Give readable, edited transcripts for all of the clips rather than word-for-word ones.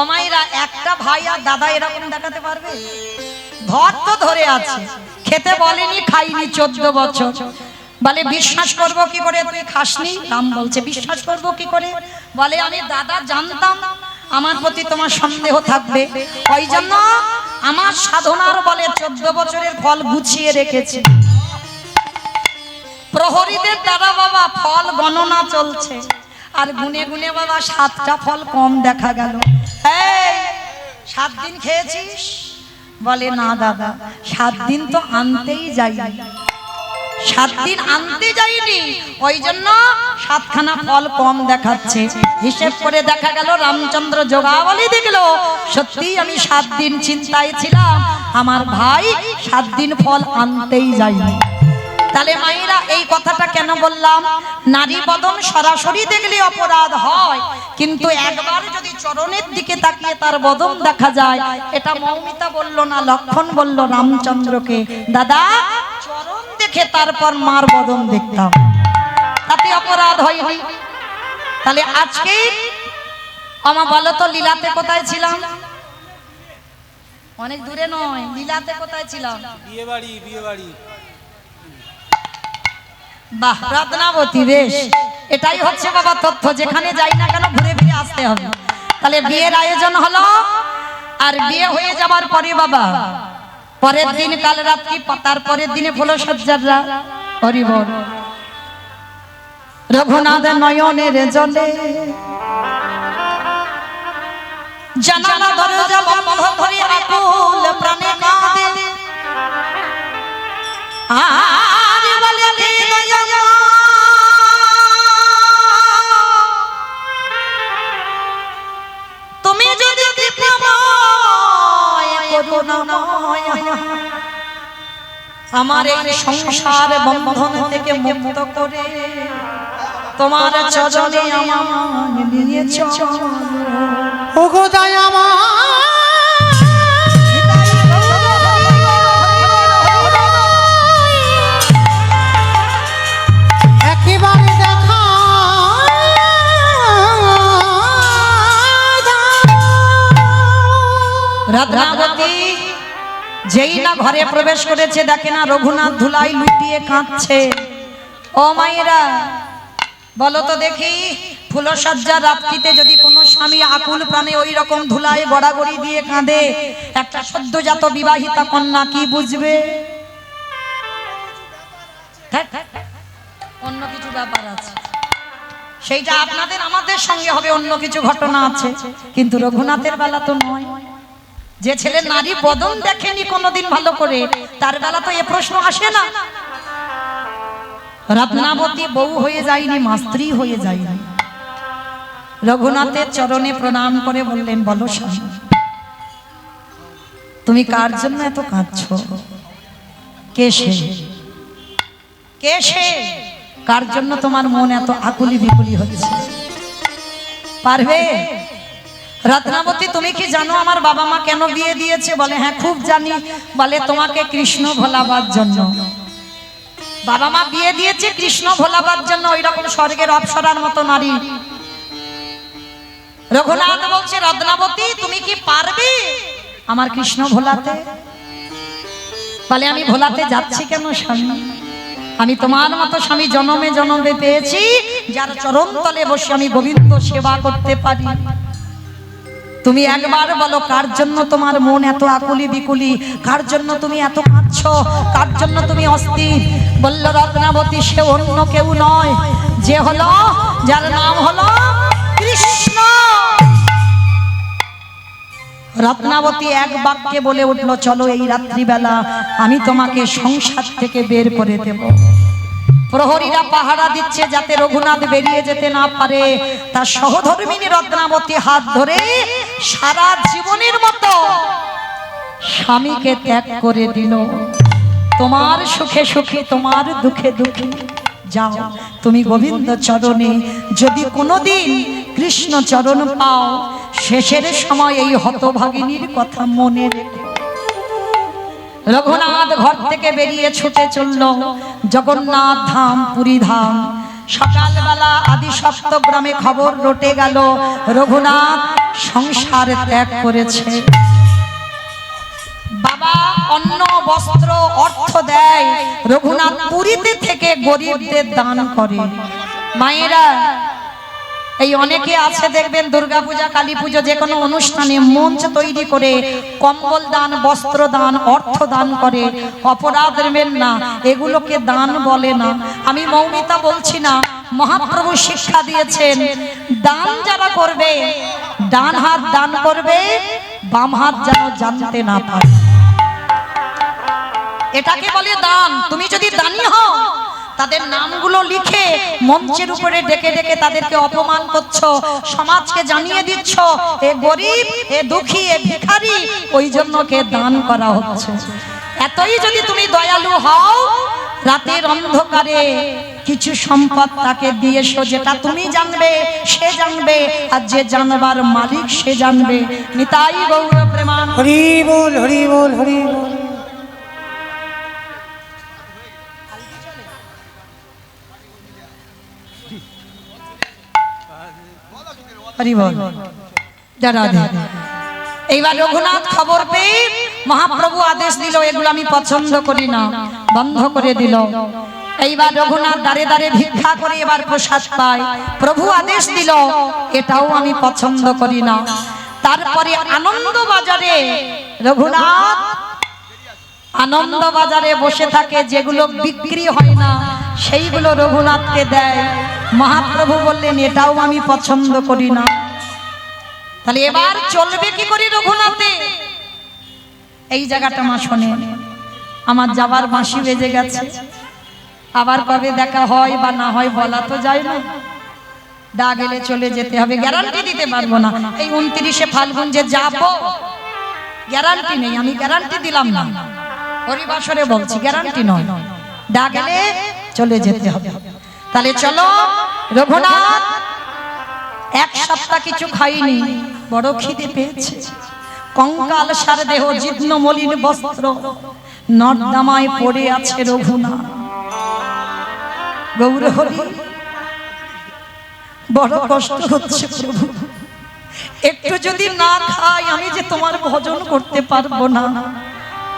অমাইরা একটা ভাই আর দাদা এরকম দেখাতে পারবে? ধর তো ধরে আছে, খেতে বলেনি, খাইনি 14 বছর। বলে বিশ্বাস করব কি করে তুই খাসনি? রাম বলছে বিশ্বাস করব কি করে? বলে আমি দাদা জানতাম আমার প্রতি তোমার সন্দেহ থাকবে, ওই জন্য আমার সাধনার বলে 14 বছরের ফল গুছিয়ে রেখেছে। প্রহরীদের দ্বারা বাবা ফল গণনা চলছে, আর গুনে গুনে বাবা 7টা ফল কম দেখা গেল। এই 7 দিন খেয়েছিস? বলে না দাদা, 7 দিন তো আনতেই যাইনি, 7 দিন আনতে যাইনি, ওই জন্য 7খানা ফল কম দেখাচ্ছে। হিসেব করে দেখা গেল রামচন্দ্র যোগাবলী দেখলো সত্যি আমি 7 দিন চিন্তায় ছিলাম, আমার ভাই 7 দিন ফল আনতেই যায়নি। তাহলে মায়েরা এই কথাটা কেন বললাম? নারী বদন সরাসরি দেখলে অপরাধ হয়, কিন্তু একবার যদি চরণের দিকে তাকিয়ে তার বদন দেখা যায়, এটা মৌমিতা বলল না, লক্ষণ বলল রামচন্দ্রকে, দাদা চরণ দেখে তারপর মার বদন দেখতাম, তাতে অপরাধ হয়নি। তাহলে আজকে আমা বলো তো লীলাতে কোথায় ছিলাম? অনেক দূরে নয়, লীলাতে কোথায় ছিলাম? বিয়ে বাড়ি, বিয়ে বাড়ি। বাহ, রত্নাবতী, বেশ, এটাই হচ্ছে বাবা তথ্য, যেখানে যাই না কেন ঘুরে ফিরে আসতে হবে। তাহলে বিয়ের আয়োজন হলো, আর বিয়ে হয়ে যাবার পরে বাবা পরের দিন কাল রাত্রি, তার পরের দিনে ফুলসজ্জার রাত। হরি বল। রঘুনাথ নয়নের জলে জানালা দরজা বন্ধ করে আকুল প্রাণে কাঁদে, আর বলে তুমি যদি কৃপাময় করুণাময় আমার এই সংসার বন্ধন থেকে মুক্ত করে তোমার চরণে আমায় নিয়ে চলো। ওগো দয়াময়, একেবারে দেখা রত্নাবতী যেই না ঘরে প্রবেশ করেছে, দেখে না রঘুনাথ ধুলাই লুটিয়ে কাঁদছে। ও মায়েরা বলো তো দেখি, ফুলসজ্জা রাত্রিতে যদি কোনো স্বামী আকুল প্রাণে ওই রকম ধুলায় গড়াগড়ি দিয়ে কাঁদে, একটা সদ্যজাত বিবাহিতা কন্যা কি বুঝবে? অন্য কিছু ব্যাপার আছে, সেইটা আপনাদের আমাদের সঙ্গে হবে, অন্য কিছু ঘটনা আছে, কিন্তু রঘুনাথের বেলা তো নয়। যে ছেলে নারী বদন দেখেনি কোনোদিন ভালো করে, তার বেলা তো এ প্রশ্ন আসে না। রত্নাবতী বউ হয়ে যায়নি, মাস্ত্রী হয়ে যায়নি। রঘুনাথের চরণে প্রণাম করে বললেন, বলো স্বামী, তুমি কার জন্য এত কাঁদছো? কে সে? কে সে? কার জন্য তোমার মন এত আকুলি বিকুলি হচ্ছে? পারবে? রত্নাবতী তুমি কি জানো আমার বাবা মা কেন বিয়ে দিয়েছে? বলে হ্যাঁ খুব জানি। বলে তোমাকে কৃষ্ণ ভোলাবার জন্য বাবা মা বিয়ে দিয়েছে, কৃষ্ণ ভোলাবার জন্য, ওই রকম স্বর্গের অপ্সরার মতো নারী। রঘুনাথ বলছে, রত্নাবতী তুমি কি পারবে আমার কৃষ্ণ ভোলাতে? বলে আমি ভোলাতে যাচ্ছি কেন স্বামী, আমি তোমার মতো স্বামী জনমে জনমে পেয়েছি, যার চরণ তলে বসে আমি গোবিন্দ সেবা করতে পারি। তুমি একবার বলো কার জন্য তোমার মন এত আকুলি বিকুলি, কার জন্য তুমি এত কাঁদছো, কার জন্য তুমি অস্থির? বলল রত্নাবতী, সে অন্য কেউ নয়, যে হলো, যার নাম হলো কৃষ্ণ। রত্নাবতী এক বাক্যে বলে উঠলো, চলো এই রাত্রিবেলা আমি তোমাকে সংসার থেকে বের করে দেব। প্রহরীরা পাহারা দিচ্ছে যাতে রঘুনাথ বেরিয়ে যেতে না পারে। তার সহধর্মিনী রত্নাবতী হাত ধরে সারা জীবনের মতো স্বামীকে ত্যাগ করে দিল। তোমার সুখে সুখে, তোমার দুঃখে দুঃখে যাও তুমি গোবিন্দ চরণে। যদি কোনোদিন কৃষ্ণ চরণ পাও, শেষের সময় এই হতভাগিনীর কথা মনে রেখো। রঘুনাথ ঘর থেকে বেরিয়ে ছুটে চলল জগন্নাথ ধাম, পুরী ধাম। সকালবেলা আদি সপ্তগ্রামে খবর রটে গেল, রঘুনাথ সংসার ত্যাগ করেছে। বাবা অন্ন বস্ত্র অর্থ দেয়, রঘুনাথ পুরীতে থেকে গরিবদের দান করে। মায়েরা এই অনেকে আছে দেখবেন দুর্গাপূজা কালী পুজো যে কোনো অনুষ্ঠানে মঞ্চ তৈরি করে কম্বল দান, বস্ত্র দান, অর্থ দান করে। অপরাধ নেবেন না, এগুলোকে দান বলে না। আমি মৌমিতা বলছি না, মহাপ্রভু শিক্ষা দিয়েছেন দান যারা করবে ডান হাত দান করবে, বাম হাত যেন জানতে না পারে, এটাকে বলে দান। তুমি যদি দানি হও, তাদের নামগুলো লিখে মঞ্চের উপরে ডেকে ডেকে তাদেরকে অপমান করছো, সমাজকে জানিয়ে দিচ্ছ এ গরিব, এ দুঃখী, এ ভিখারি, ওই জন্য কে দান করা হচ্ছে। এতই যদি তুমি দয়ালু হও, রাতের অন্ধকারে কিছু সম্পদ তাকে দিয়েছো, যেটা তুমি জানবে, সে জানবে, আর যে জানবার মালিক সে জানবে। নিতাই গৌর প্রেমানন্দ। হরি বল, হরি বল, হরি বল। হরি বল। এইবার রঘুনাথ খবর পেয়ে মহাপ্রভু আদেশ দিল, এগুলো আমি পছন্দ করি না, বন্ধ করে দিল। এইবার রঘুনাথ দাঁড়ে দাঁড়ে ভিক্ষা করে এবার প্রসাদ পায়। প্রভু আদেশ দিল, এটাও আমি পছন্দ করি না। তারপরে আনন্দ বাজারে রঘুনাথ আনন্দ বাজারে বসে থাকে, যেগুলো বিক্রি হয় না সেইগুলো রঘুনাথকে দেয়। মহাপ্রভু বললেন, এটাও আমি পছন্দ করি না। তাহলে এবার চলবে কি করে রঘুনাথে? এই জায়গাটা মা শোনেন, আমার যাবার বাঁশি বেজে গেছে, আবার কবে দেখা হয় বা না হয় বলা তো যায় না। ডা গেলে চলে যেতে হবে, গ্যারান্টি দিতে পারবো না। এই 29শে ফাল্গুন যে যাবো, গ্যারান্টি নেই, আমি গ্যারান্টি দিলাম না, হরিবাসরে বলছি, গ্যারান্টি নয়। ডা গেলে চলে যেতে হবে। তাহলে চলো। রঘুনাথ এক সপ্তাহ কিছু খাইনি, বড় খিদে পেয়েছে। কঙ্কাল সার দেহ, জীর্ণ মলিন বস্ত্র, নর্দমায় পড়ে আছে রঘুনাথ। গৌর হরি, বড় কষ্ট হচ্ছে প্রভু, একটু যদি না খাই আমি যে তোমার ভজন করতে পারবো না।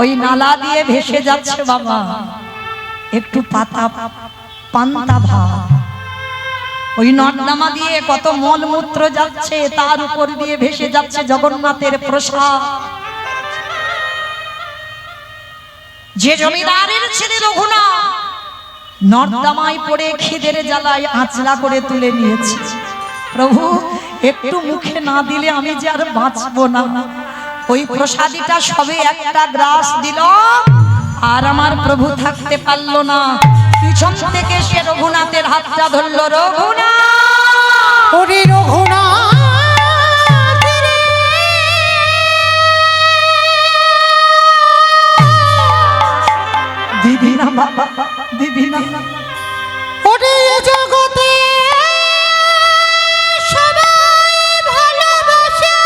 ওই নালা দিয়ে ভেসে যাচ্ছে বাবা একটু পাতা পান্তা ভাত, ওই নর্দমা দিয়ে কত মলমূত্র যাচ্ছে, তার উপর দিয়ে ভেসে যাচ্ছে জগন্নাথের প্রসাদ। যে জমিদারের ছেলে রঘুনাথ নর্দমায় পড়ে খিদের জ্বালায় আঁচলা করে তুলে নিয়েছে। প্রভু একটু মুখে না দিলে আমি যে আর বাঁচবো না। ওই প্রসাদীটা সবে একটা গ্রাস দিল, আর আমার প্রভু থাকতে পারলো না। পিছন থেকে সে রঘুনাথের হাতটা ধরলো। রঘুনাথ, ওরে রঘুনাথ, দিবি না বাবা, দিবি না। ওরে জগতে সবাই ভালোবাসে,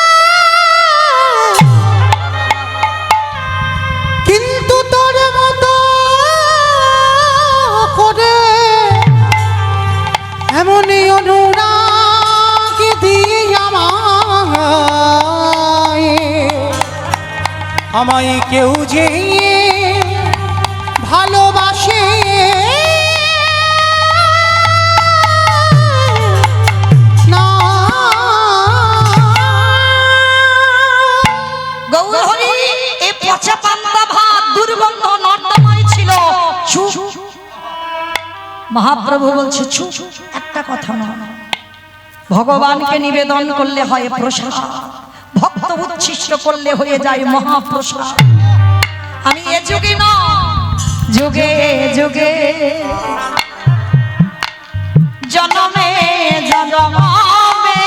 কিন্তু তোর মতো করে এমনই অনুরাগ দিয়ে আমায় কেউ যে ভালোবাসে না। গৌর হরি, এই পচা পান্তা ভাত দুর্গন্ধ নর্দমায় ছিল। মহাপ্রভু বলছে চুপ, একটা কথা না। ভগবানকে নিবেদন করলে হয় প্রসাদ, ভক্ত উচ্ছিষ্ট করলে হয়ে যায় মহাপ্রসাদ। আমি এ যুগে না, যুগে যুগে জনমে জনমে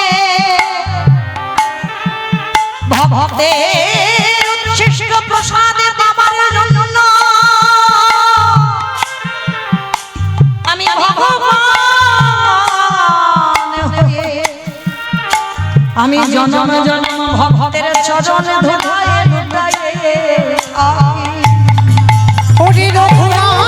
ভক্তের উচ্ছিষ্ট প্রসাদে পাবার জন্য আমি ভগবান হয়ে আমি জনম জনম ভক্তের চরণ ধুলায় লুটায়ে থাকি। ওরে রঘুনাথ,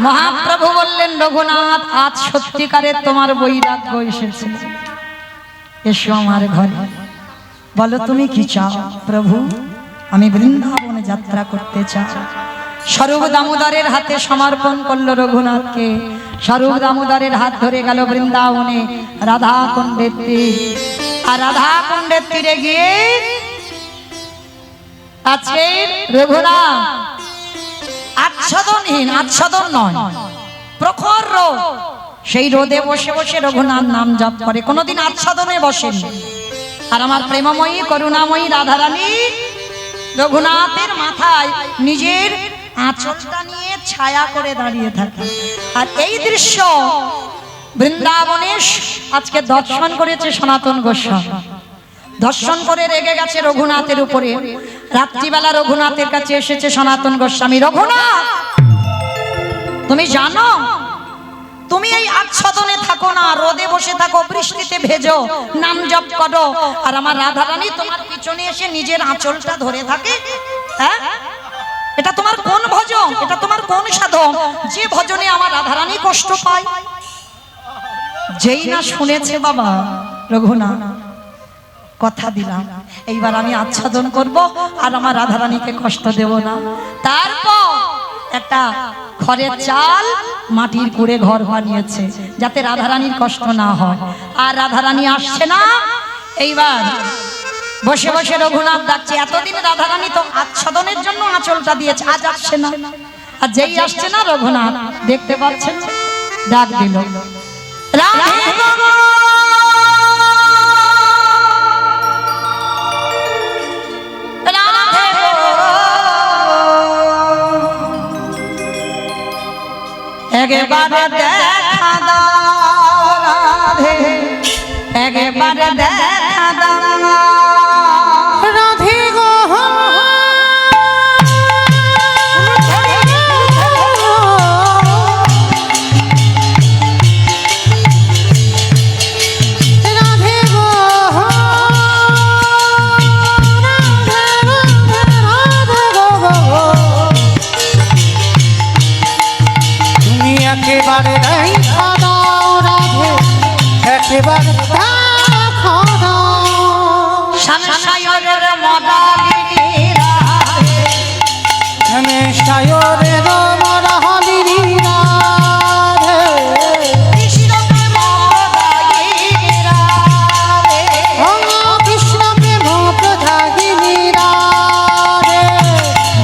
মহাপ্রভু বললেন রঘুনাথ আজ সত্যিকারের তোমার বৈরাগ্য এসেছে, এসো আমার ঘরে, বলো তুমি কি চাও। প্রভু আমি বৃন্দাবনে যাত্রা করতে চাই। স্বরূপ দামোদরের হাতে সমর্পণ করলো রঘুনাথকে। স্বরূপ দামোদরের হাত ধরে গেল বৃন্দাবনে রাধা কুণ্ডের তীর। আর রাধা কুণ্ডের তীরে গিয়ে আজকে রঘুনাথ আচ্ছাদনহীন, আচ্ছাদন নয়, প্রখর রোদ, সেই রোদে বসে বসে রঘুনাথ নাম জপ করে, কোনোদিন আচ্ছাদনে বসেন। আর আমার প্রেমময়ী করুণাময়ী রাধারানী রঘুনাথের মাথায় নিজের আঁচলটা নিয়ে ছায়া করে দাঁড়িয়ে থাকে। আর এই দৃশ্য বৃন্দাবনে আজকে দর্শন করেছে সনাতন গোস্বামী। দর্শন করে রেগে গেছে রঘুনাথের উপরে। রাত্রিবেলা রঘুনাথের কাছে এসেছে সনাতন গোস্বামী, রঘুনাথ তুমি জানো তুমি এই আচ্ছাদনে থাকো না, রোদে বসে থাকো, বৃষ্টিতে ভেজো, নাম জপ করো, আর আমার রাধারানী তোমার পিছনে এসে নিজের আঁচলটা ধরে থাকে। হ্যাঁ, এটা তোমার কোন ভজন, এটা তোমার কোন সাধন যে ভজনে আমার রাধারানী কষ্ট পায়? যেই না শুনেছে বাবা রঘুনাথ, কথা দিলাম এইবার আমি আচ্ছাদন করব আর আমার রাধারানীকে কষ্ট দেব না। তারপর একটা খড়ের চাল মাটির কুড়ে ঘর বানিয়েছে যাতে রাধারানীর কষ্ট না হয়। আর রাধারানী আসছে না, এইবার বসে বসে রঘুনাথ ডাকছে। এতদিন রাধারানী তো আচ্ছাদনের জন্য আঁচলটা দিয়েছে, আজ আসছে না। আর যেই আসছে না রঘুনাথ দেখতে পাচ্ছেন, ডাক দিল রাধে গো, রাধে গো, একবারে দেখা দাও রাধে, একবারে দেখা দাও রাধে গো, রাধে গো, রাধে গো, তুমি একেবারে দেখা দাও রাধে, একেবারে দেখা দাও। সংসারের মদালিনী রাধে, ঘনশ্যামরের মরহলিনী রাধে, কৃষ্ণ প্রেম প্রদায়িনী রাধে, ও কৃষ্ণ প্রেম প্রদায়িনী রাধে,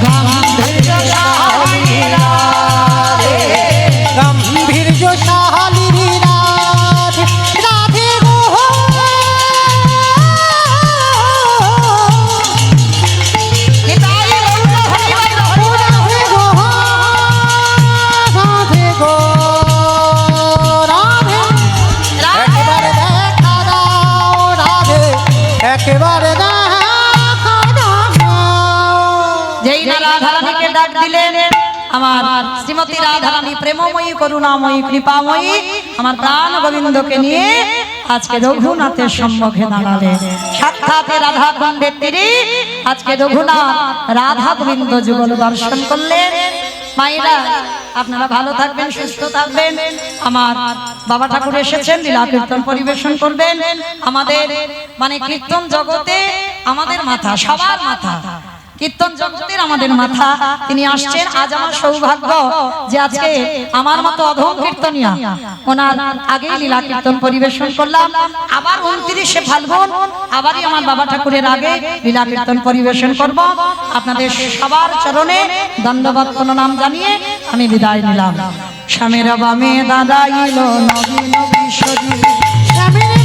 গাম্ভীর্যশালিনী রাধে, গাম্ভীর্যশালিনী রাধে, রাধে গো, নিতাই গৌর হরিবল রাধে গো, রাধে গো, রাধে, একেবারে দেখা দাও রাধে, একেবারে দেখা দাও। যেই না রাধারানীকে ডাক দিলেন, আমার শ্রীমতী রাধারানী প্রেমময়ী করুণাময়ী কৃপাময়ী আমার প্রাণ গোবিন্দকে নিয়ে আজকে রঘুনাথের সম্মুখে দাঁড়ালেন। সাক্ষাৎ রাধা কুণ্ডের তীরে আজকে রঘুনাথ রাধা গোবিন্দ যুগল দর্শন করলেন। মায়েরা আপনারা ভালো থাকবেন, সুস্থ থাকবেন। আমার বাবা ঠাকুর এসেছেন, লীলা কীর্তন পরিবেশন করবেন। আমাদের মানে কীর্তন জগতে আমাদের মাথা, সবার মাথা, কীর্তন জগতের আমাদের মাথা, তিনি আসছেন। আজ আমার সৌভাগ্য যে আজকে আমার মতো অধম কীর্তনিয়া ওনার আগেই লীলা কীর্তন পরিবেশন করলাম। আবার 29শে ফাল্গুন আবারই আমার বাবা ঠাকুরের আগে লীলা কীর্তন পরিবেশন করব। আপনাদের সবার চরণে দণ্ডবত প্রণাম জানিয়ে আমি বিদায় নিলাম। স্বামীর বামে দাদা ইলো নবী নবী সজী, স্বামীর